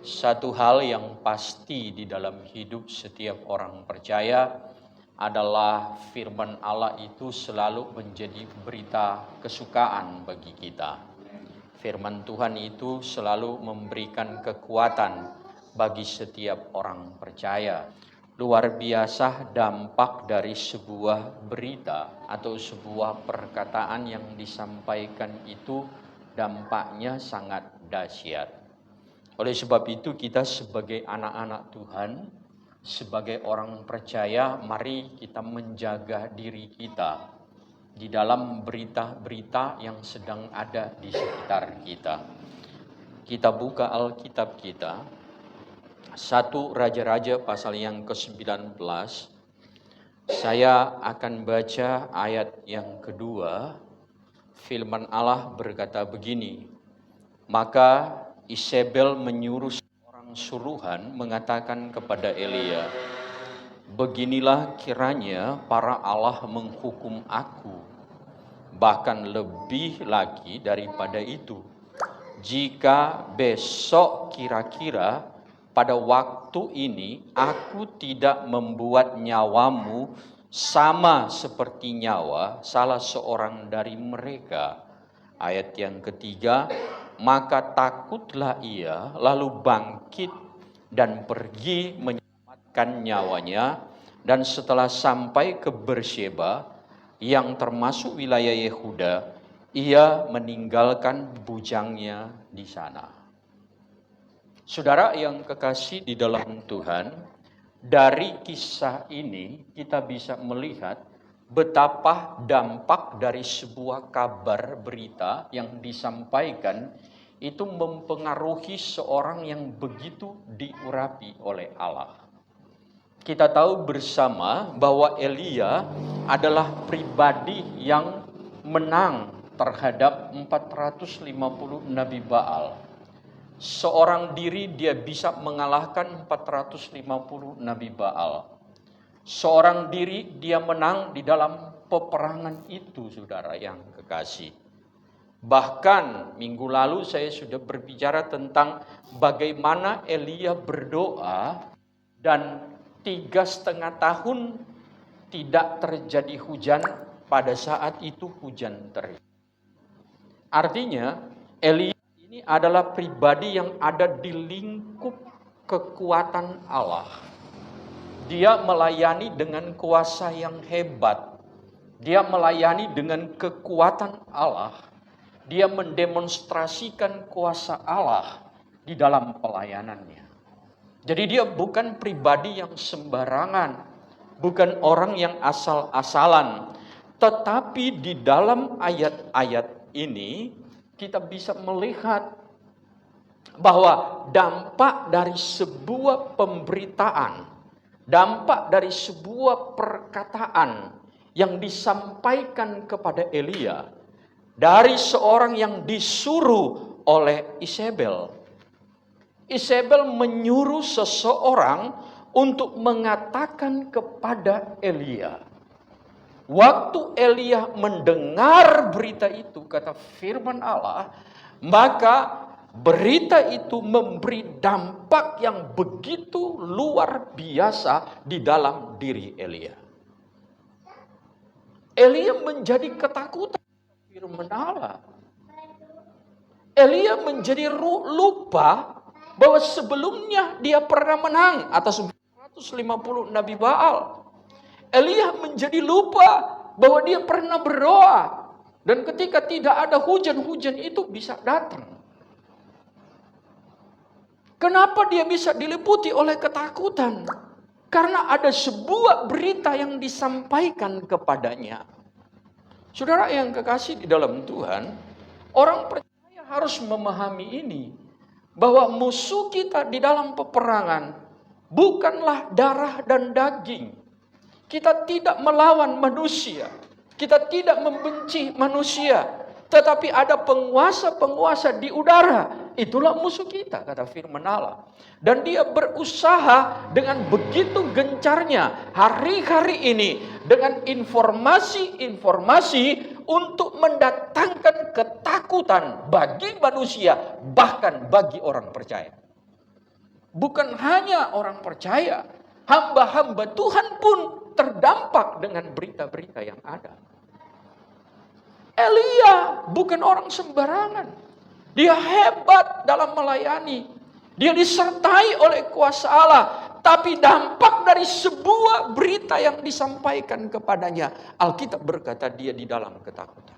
Satu hal yang pasti di dalam hidup setiap orang percaya adalah firman Allah itu selalu menjadi berita kesukaan bagi kita. Firman Tuhan itu selalu memberikan kekuatan bagi setiap orang percaya. Luar biasa dampak dari sebuah berita atau sebuah perkataan yang disampaikan itu dampaknya sangat dahsyat. Oleh sebab itu kita sebagai anak-anak Tuhan, sebagai orang percaya, mari kita menjaga diri kita di dalam berita-berita yang sedang ada di sekitar kita. Kita buka Alkitab kita, 1 Raja-Raja pasal yang ke-19. Saya akan baca ayat yang kedua. Firman Allah berkata begini, maka Isabel menyuruh seorang suruhan mengatakan kepada Elia, beginilah kiranya para Allah menghukum aku, bahkan lebih lagi daripada itu, jika besok kira-kira pada waktu ini aku tidak membuat nyawamu sama seperti nyawa salah seorang dari mereka. Ayat yang ketiga, maka takutlah ia lalu bangkit dan pergi menyelamatkan nyawanya, dan setelah sampai ke Beersheba yang termasuk wilayah Yehuda, ia meninggalkan bujangnya di sana. Saudara yang kekasih di dalam Tuhan, dari kisah ini kita bisa melihat betapa dampak dari sebuah kabar berita yang disampaikan itu mempengaruhi seorang yang begitu diurapi oleh Allah. Kita tahu bersama bahwa Elia adalah pribadi yang menang terhadap 450 Nabi Baal. Seorang diri dia bisa mengalahkan 450 Nabi Baal. Seorang diri dia menang di dalam peperangan itu, saudara yang kekasih. Bahkan minggu lalu saya sudah berbicara tentang bagaimana Elia berdoa dan 3,5 tahun tidak terjadi hujan, pada saat itu hujan terjadi. Artinya Elia ini adalah pribadi yang ada di lingkup kekuatan Allah. Dia melayani dengan kuasa yang hebat. Dia melayani dengan kekuatan Allah. Dia mendemonstrasikan kuasa Allah di dalam pelayanannya. Jadi dia bukan pribadi yang sembarangan, bukan orang yang asal-asalan. Tetapi di dalam ayat-ayat ini kita bisa melihat bahwa dampak dari sebuah pemberitaan, dampak dari sebuah perkataan yang disampaikan kepada Elia dari seorang yang disuruh oleh Isabel. Isabel menyuruh seseorang untuk mengatakan kepada Elia. Waktu Elia mendengar berita itu, kata firman Allah, maka berita itu memberi dampak yang begitu luar biasa di dalam diri Elia. Elia menjadi ketakutan firman Allah. Elia menjadi lupa bahwa sebelumnya dia pernah menang atas 450 Nabi Baal. Elia menjadi lupa bahwa dia pernah berdoa, dan ketika tidak ada hujan, hujan itu bisa datang. Kenapa dia bisa diliputi oleh ketakutan? Karena ada sebuah berita yang disampaikan kepadanya. Saudara yang kekasih di dalam Tuhan, orang percaya harus memahami ini, bahwa musuh kita di dalam peperangan bukanlah darah dan daging. Kita tidak melawan manusia, kita tidak membenci manusia, tetapi ada penguasa-penguasa di udara. Itulah musuh kita, kata firman Allah. Dan dia berusaha dengan begitu gencarnya hari-hari ini dengan informasi-informasi untuk mendatangkan ketakutan bagi manusia, bahkan bagi orang percaya. Bukan hanya orang percaya, hamba-hamba Tuhan pun terdampak dengan berita-berita yang ada. Elia bukan orang sembarangan. Dia hebat dalam melayani. Dia disertai oleh kuasa Allah. Tapi dampak dari sebuah berita yang disampaikan kepadanya, Alkitab berkata dia di dalam ketakutan.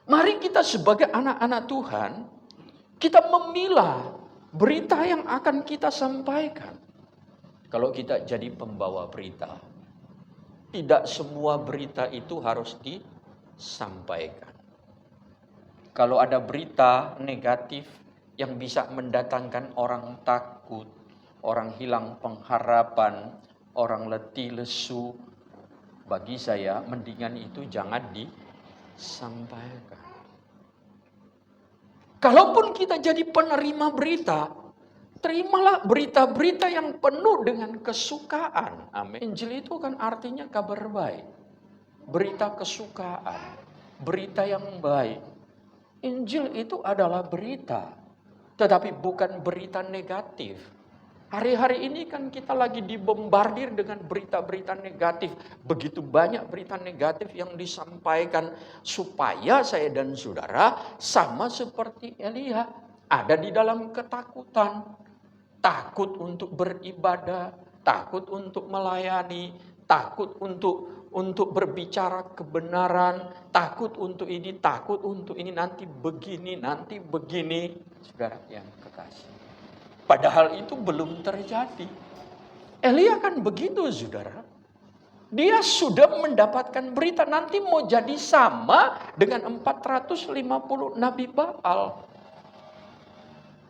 Mari kita sebagai anak-anak Tuhan, kita memilah berita yang akan kita sampaikan. Kalau kita jadi pembawa berita, tidak semua berita itu harus disampaikan. Kalau ada berita negatif yang bisa mendatangkan orang takut, orang hilang pengharapan, orang letih lesu, bagi saya mendingan itu jangan disampaikan. Kalaupun kita jadi penerima berita, terimalah berita-berita yang penuh dengan kesukaan. Amin. Injil itu kan artinya kabar baik. Berita kesukaan. Berita yang baik. Injil itu adalah berita. Tetapi bukan berita negatif. Hari-hari ini kan kita lagi dibombardir dengan berita-berita negatif. Begitu banyak berita negatif yang disampaikan. Supaya saya dan saudara sama seperti Elia. Ada di dalam ketakutan. Takut untuk beribadah. Takut untuk melayani. Takut untuk berbicara kebenaran. Takut untuk ini, takut untuk ini. Nanti begini. Saudara yang kekasih. Padahal itu belum terjadi. Elia kan begitu, saudara. Dia sudah mendapatkan berita nanti mau jadi sama dengan 450 Nabi Baal.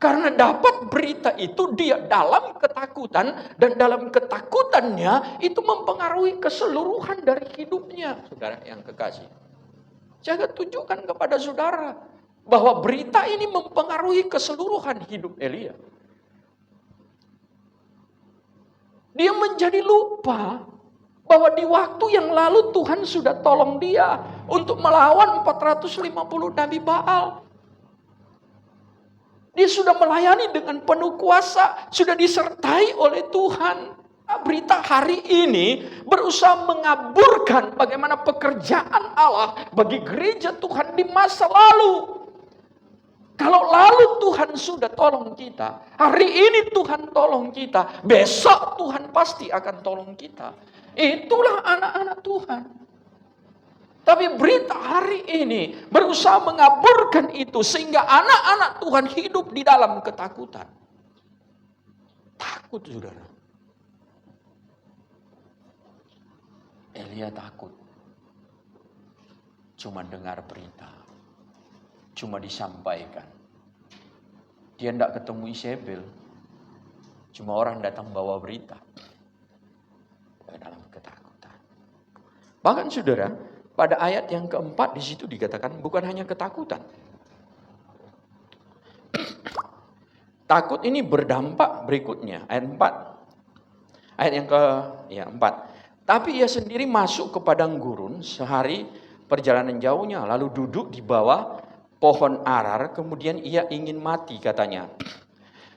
Karena dapat berita itu dia dalam ketakutan. Dan dalam ketakutannya itu mempengaruhi keseluruhan dari hidupnya. Saudara yang kekasih. Saya tunjukkan kepada saudara. Bahwa berita ini mempengaruhi keseluruhan hidup Elia. Dia menjadi lupa bahwa di waktu yang lalu Tuhan sudah tolong dia untuk melawan 450 Nabi Baal. Dia sudah melayani dengan penuh kuasa, sudah disertai oleh Tuhan. Berita hari ini berusaha mengaburkan bagaimana pekerjaan Allah bagi gereja Tuhan di masa lalu. Kalau lalu Tuhan sudah tolong kita, hari ini Tuhan tolong kita, besok Tuhan pasti akan tolong kita. Itulah anak-anak Tuhan. Tapi berita hari ini berusaha mengaburkan itu sehingga anak-anak Tuhan hidup di dalam ketakutan. Takut, saudara. Elia takut. Cuma dengar berita. Cuma disampaikan. Dia tidak ketemu Isabel. Cuma orang datang bawa berita. Dalam ketakutan. Bahkan saudara, pada ayat yang keempat di situ dikatakan bukan hanya ketakutan. Takut ini berdampak berikutnya. Ayat 4. Ayat yang ke-4. Tapi ia sendiri masuk ke padang gurun sehari perjalanan jauhnya. Lalu duduk di bawah pohon arar, kemudian ia ingin mati katanya.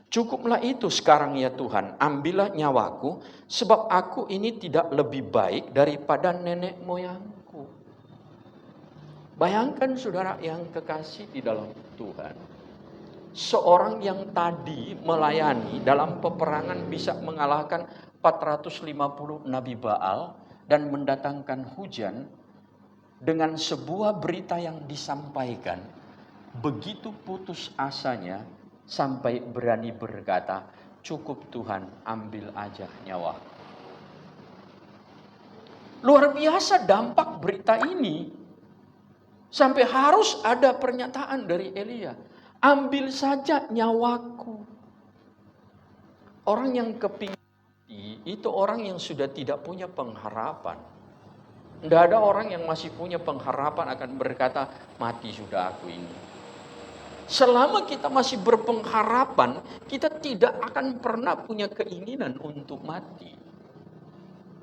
Cukuplah itu sekarang ya Tuhan, ambillah nyawaku, sebab aku ini tidak lebih baik daripada nenek moyangku. Bayangkan saudara yang kekasih di dalam Tuhan. Seorang yang tadi melayani dalam peperangan bisa mengalahkan 450 Nabi Baal dan mendatangkan hujan dengan sebuah berita yang disampaikan. Begitu putus asanya sampai berani berkata, cukup Tuhan, ambil aja nyawa. Luar biasa dampak berita ini. Sampai harus ada pernyataan dari Elia. Ambil saja nyawaku. Orang yang kepingin mati, itu orang yang sudah tidak punya pengharapan. Tidak ada orang yang masih punya pengharapan akan berkata, mati sudah aku ini. Selama kita masih berpengharapan, kita tidak akan pernah punya keinginan untuk mati.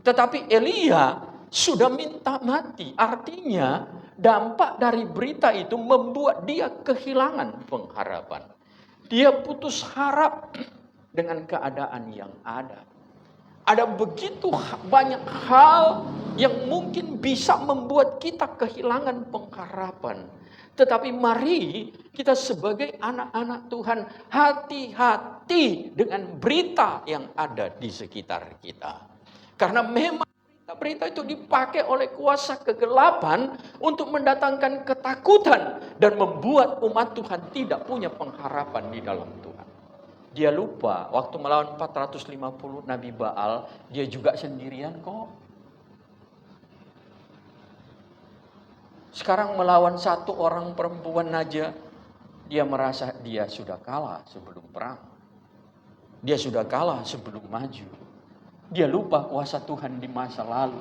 Tetapi Elia sudah minta mati. Artinya dampak dari berita itu membuat dia kehilangan pengharapan. Dia putus harap dengan keadaan yang ada. Ada begitu banyak hal yang mungkin bisa membuat kita kehilangan pengharapan. Tetapi mari kita sebagai anak-anak Tuhan hati-hati dengan berita yang ada di sekitar kita. Karena memang berita itu dipakai oleh kuasa kegelapan untuk mendatangkan ketakutan dan membuat umat Tuhan tidak punya pengharapan di dalam Tuhan. Dia lupa waktu melawan 450 Nabi Baal, dia juga sendirian kok. Sekarang melawan satu orang perempuan aja, dia merasa dia sudah kalah sebelum perang. Dia sudah kalah sebelum maju. Dia lupa kuasa Tuhan di masa lalu.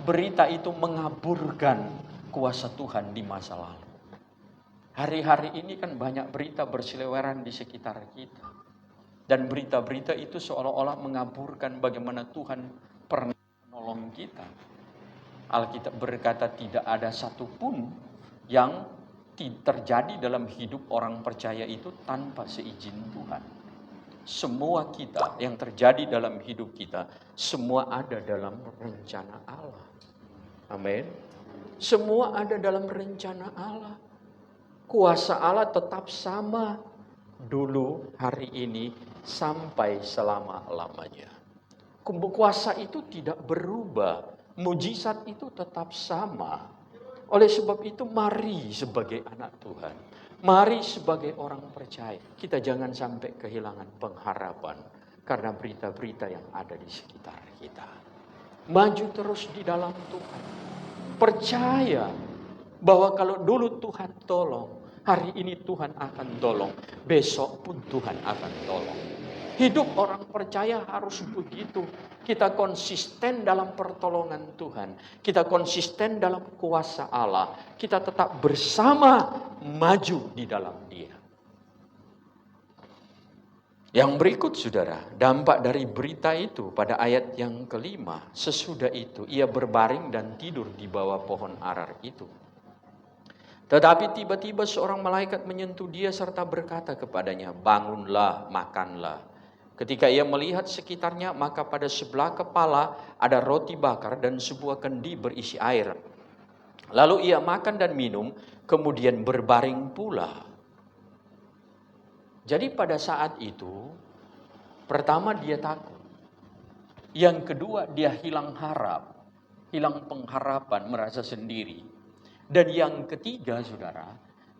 Berita itu mengaburkan kuasa Tuhan di masa lalu. Hari-hari ini kan banyak berita berseliweran di sekitar kita. Dan berita-berita itu seolah-olah mengaburkan bagaimana Tuhan pernah menolong kita. Alkitab berkata tidak ada satupun yang terjadi dalam hidup orang percaya itu tanpa seizin Tuhan. Semua kita yang terjadi dalam hidup kita, semua ada dalam rencana Allah. Amin. Semua ada dalam rencana Allah. Kuasa Allah tetap sama dulu, hari ini, sampai selama-lamanya. Kuasa itu tidak berubah. Mujizat itu tetap sama. Oleh sebab itu mari sebagai anak Tuhan, mari sebagai orang percaya, kita jangan sampai kehilangan pengharapan karena berita-berita yang ada di sekitar kita. Maju terus di dalam Tuhan. Percaya bahwa kalau dulu Tuhan tolong, hari ini Tuhan akan tolong, besok pun Tuhan akan tolong. Hidup orang percaya harus begitu. Kita konsisten dalam pertolongan Tuhan. Kita konsisten dalam kuasa Allah. Kita tetap bersama maju di dalam Dia. Yang berikut saudara, dampak dari berita itu pada ayat yang kelima. Sesudah itu ia berbaring dan tidur di bawah pohon arar itu. Tetapi tiba-tiba seorang malaikat menyentuh dia serta berkata kepadanya, bangunlah, makanlah. Ketika ia melihat sekitarnya, maka pada sebelah kepala ada roti bakar dan sebuah kendi berisi air. Lalu ia makan dan minum, kemudian berbaring pula. Jadi pada saat itu, pertama dia takut. Yang kedua dia hilang harap, hilang pengharapan, merasa sendiri. Dan yang ketiga saudara,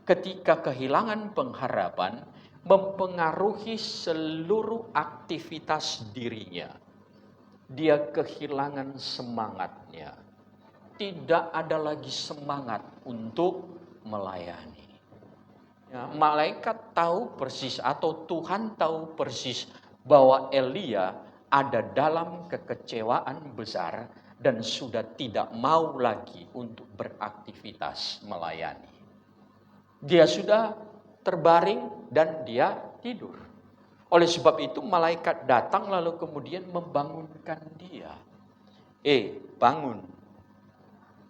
ketika kehilangan pengharapan, mempengaruhi seluruh aktivitas dirinya. Dia kehilangan semangatnya. Tidak ada lagi semangat untuk melayani. Ya, malaikat tahu persis atau Tuhan tahu persis bahwa Elia ada dalam kekecewaan besar dan sudah tidak mau lagi untuk beraktivitas melayani. Dia sudah terbaring dan dia tidur. Oleh sebab itu malaikat datang lalu kemudian membangunkan dia. Bangun.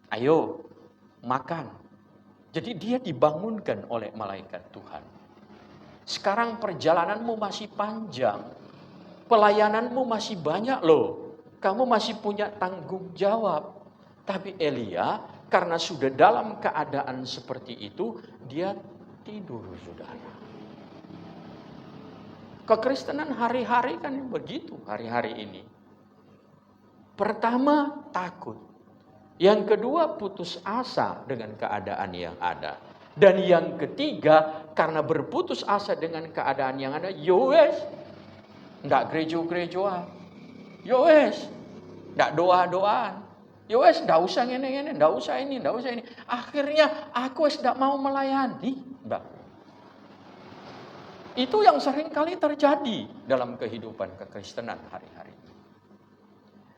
Ayo, makan. Jadi dia dibangunkan oleh malaikat Tuhan. Sekarang perjalananmu masih panjang. Pelayananmu masih banyak loh. Kamu masih punya tanggung jawab. Tapi Elia karena sudah dalam keadaan seperti itu, dia tidur, saudara. Kekristenan hari-hari kan begitu, hari-hari ini. Pertama, takut. Yang kedua, putus asa dengan keadaan yang ada. Dan yang ketiga, karena berputus asa dengan keadaan yang ada, yowes, enggak gereja-gerejaan. Yowes, enggak doa-doaan. Yowes, enggak usah ini, enggak usah ini. Akhirnya aku enggak mau melayani. Mbak. Itu yang sering kali terjadi dalam kehidupan kekristenan hari-hari.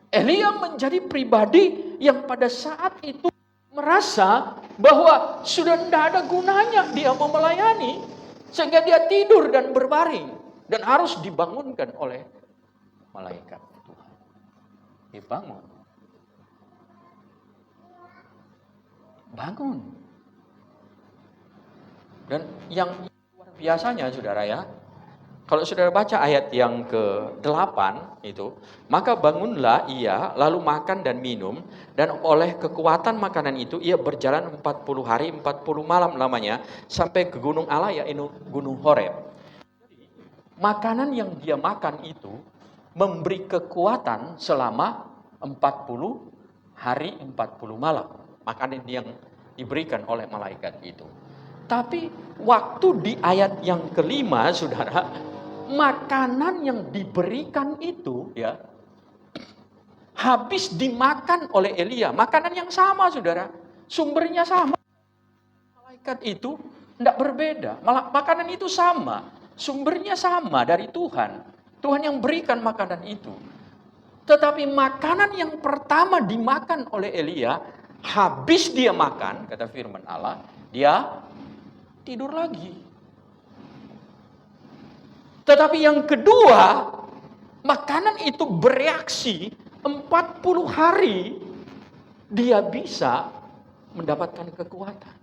Elia menjadi pribadi yang pada saat itu merasa bahwa sudah tidak ada gunanya dia mau melayani. Sehingga dia tidur dan berbaring. Dan harus dibangunkan oleh malaikat Tuhan. Dibangun. Bangun. Dan yang luar biasanya saudara ya, Kalau saudara baca ayat yang ke-8 itu, maka bangunlah ia lalu makan dan minum, dan oleh kekuatan makanan itu ia berjalan 40 hari 40 malam lamanya sampai ke gunung Allah, yaitu gunung Horeb. Makanan yang dia makan itu memberi kekuatan selama 40 hari 40 malam. Makanan yang diberikan oleh malaikat itu. Tapi waktu di ayat yang kelima, saudara, makanan yang diberikan itu ya habis dimakan oleh Elia. Makanan yang sama, saudara, sumbernya sama. Malaikat itu tidak berbeda. Makanan itu sama, sumbernya sama dari Tuhan. Tuhan yang berikan makanan itu. Tetapi makanan yang pertama dimakan oleh Elia, habis dia makan, kata firman Allah, dia tidur lagi. Tetapi yang kedua, makanan itu bereaksi 40 hari, dia bisa mendapatkan kekuatan.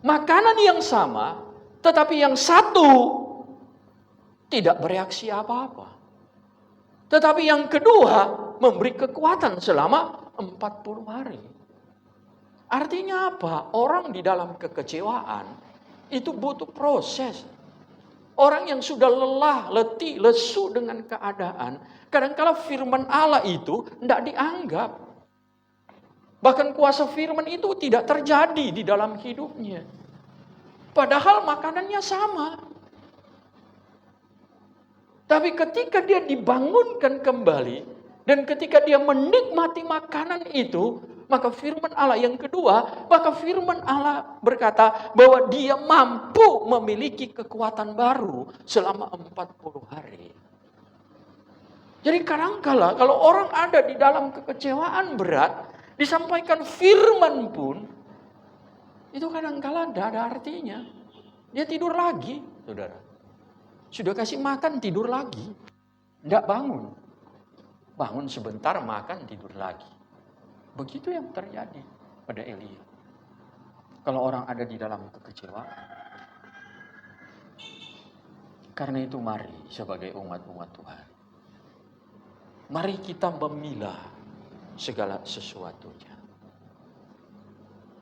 Makanan yang sama, tetapi yang satu tidak bereaksi apa-apa. Tetapi yang kedua memberi kekuatan selama 40 hari. Artinya apa? Orang di dalam kekecewaan itu butuh proses. Orang yang sudah lelah, letih, lesu dengan keadaan, kadang-kala firman Allah itu tidak dianggap. Bahkan kuasa firman itu tidak terjadi di dalam hidupnya. Padahal makanannya sama. Tapi ketika dia dibangunkan kembali, dan ketika dia menikmati makanan itu, maka firman Allah yang kedua, maka firman Allah berkata bahwa dia mampu memiliki kekuatan baru selama 40 hari. Jadi kadang-kala kalau orang ada di dalam kekecewaan berat, disampaikan firman pun, itu kadang-kala tidak ada artinya. Dia tidur lagi, saudara. Sudah kasih makan, tidur lagi. Tidak bangun. Bangun sebentar, makan, tidur lagi. Begitu yang terjadi pada Elia. Kalau orang ada di dalam kekecewaan. Karena itu mari sebagai umat-umat Tuhan. Mari kita memilah segala sesuatunya.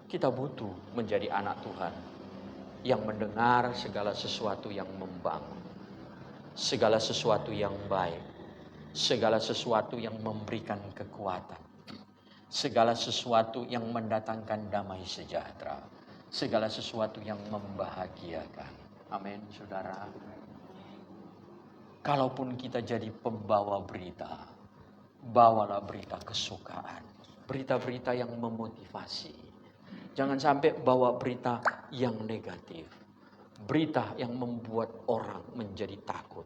Kita butuh menjadi anak Tuhan yang mendengar segala sesuatu yang membangun. Segala sesuatu yang baik. Segala sesuatu yang memberikan kekuatan. Segala sesuatu yang mendatangkan damai sejahtera. Segala sesuatu yang membahagiakan. Amin, saudara. Kalaupun kita jadi pembawa berita, bawalah berita kesukaan. Berita-berita yang memotivasi. Jangan sampai bawa berita yang negatif. Berita yang membuat orang menjadi takut.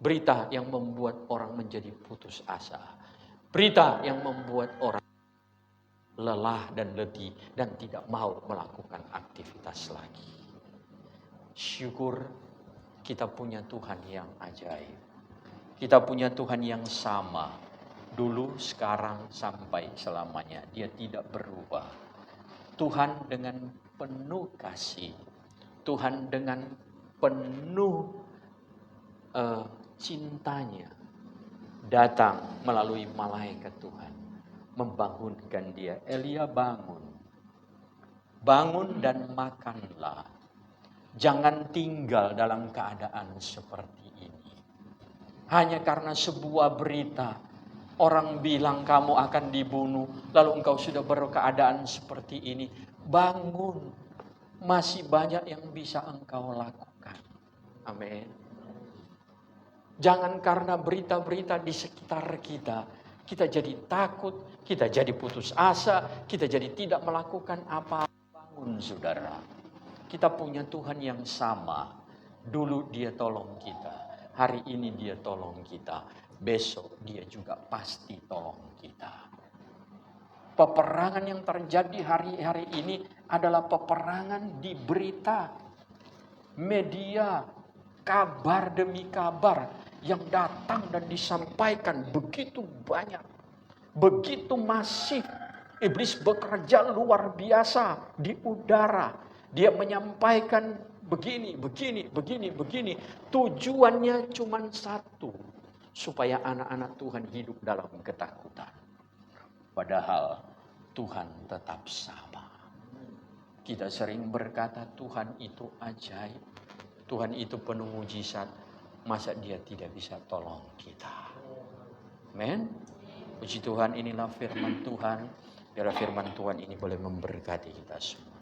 Berita yang membuat orang menjadi putus asa. Berita yang membuat orang lelah dan letih dan tidak mau melakukan aktivitas lagi. Syukur kita punya Tuhan yang ajaib. Kita punya Tuhan yang sama. Dulu, sekarang, sampai selamanya. Dia tidak berubah. Tuhan dengan penuh kasih. Tuhan dengan penuh cintanya. Datang melalui malaikat Tuhan. Membangunkan dia. Elia bangun. Bangun dan makanlah. Jangan tinggal dalam keadaan seperti ini. Hanya karena sebuah berita. Orang bilang kamu akan dibunuh. Lalu engkau sudah berkeadaan seperti ini. Bangun. Masih banyak yang bisa engkau lakukan. Amin. Jangan karena berita-berita di sekitar kita. Kita jadi takut, kita jadi putus asa, kita jadi tidak melakukan apa-apa. Bangun, saudara. Kita punya Tuhan yang sama. Dulu dia tolong kita. Hari ini dia tolong kita. Besok dia juga pasti tolong kita. Peperangan yang terjadi hari-hari ini adalah peperangan di berita. Media, kabar demi kabar. Yang datang dan disampaikan begitu banyak. Begitu masif. Iblis bekerja luar biasa di udara. Dia menyampaikan begini. Tujuannya cuma satu, supaya anak-anak Tuhan hidup dalam ketakutan. Padahal Tuhan tetap sama. Kita sering berkata Tuhan itu ajaib, Tuhan itu penuh mujizat. Masa dia tidak bisa tolong kita? Amen. Puji Tuhan, inilah firman Tuhan. Biarlah firman Tuhan ini boleh memberkati kita semua.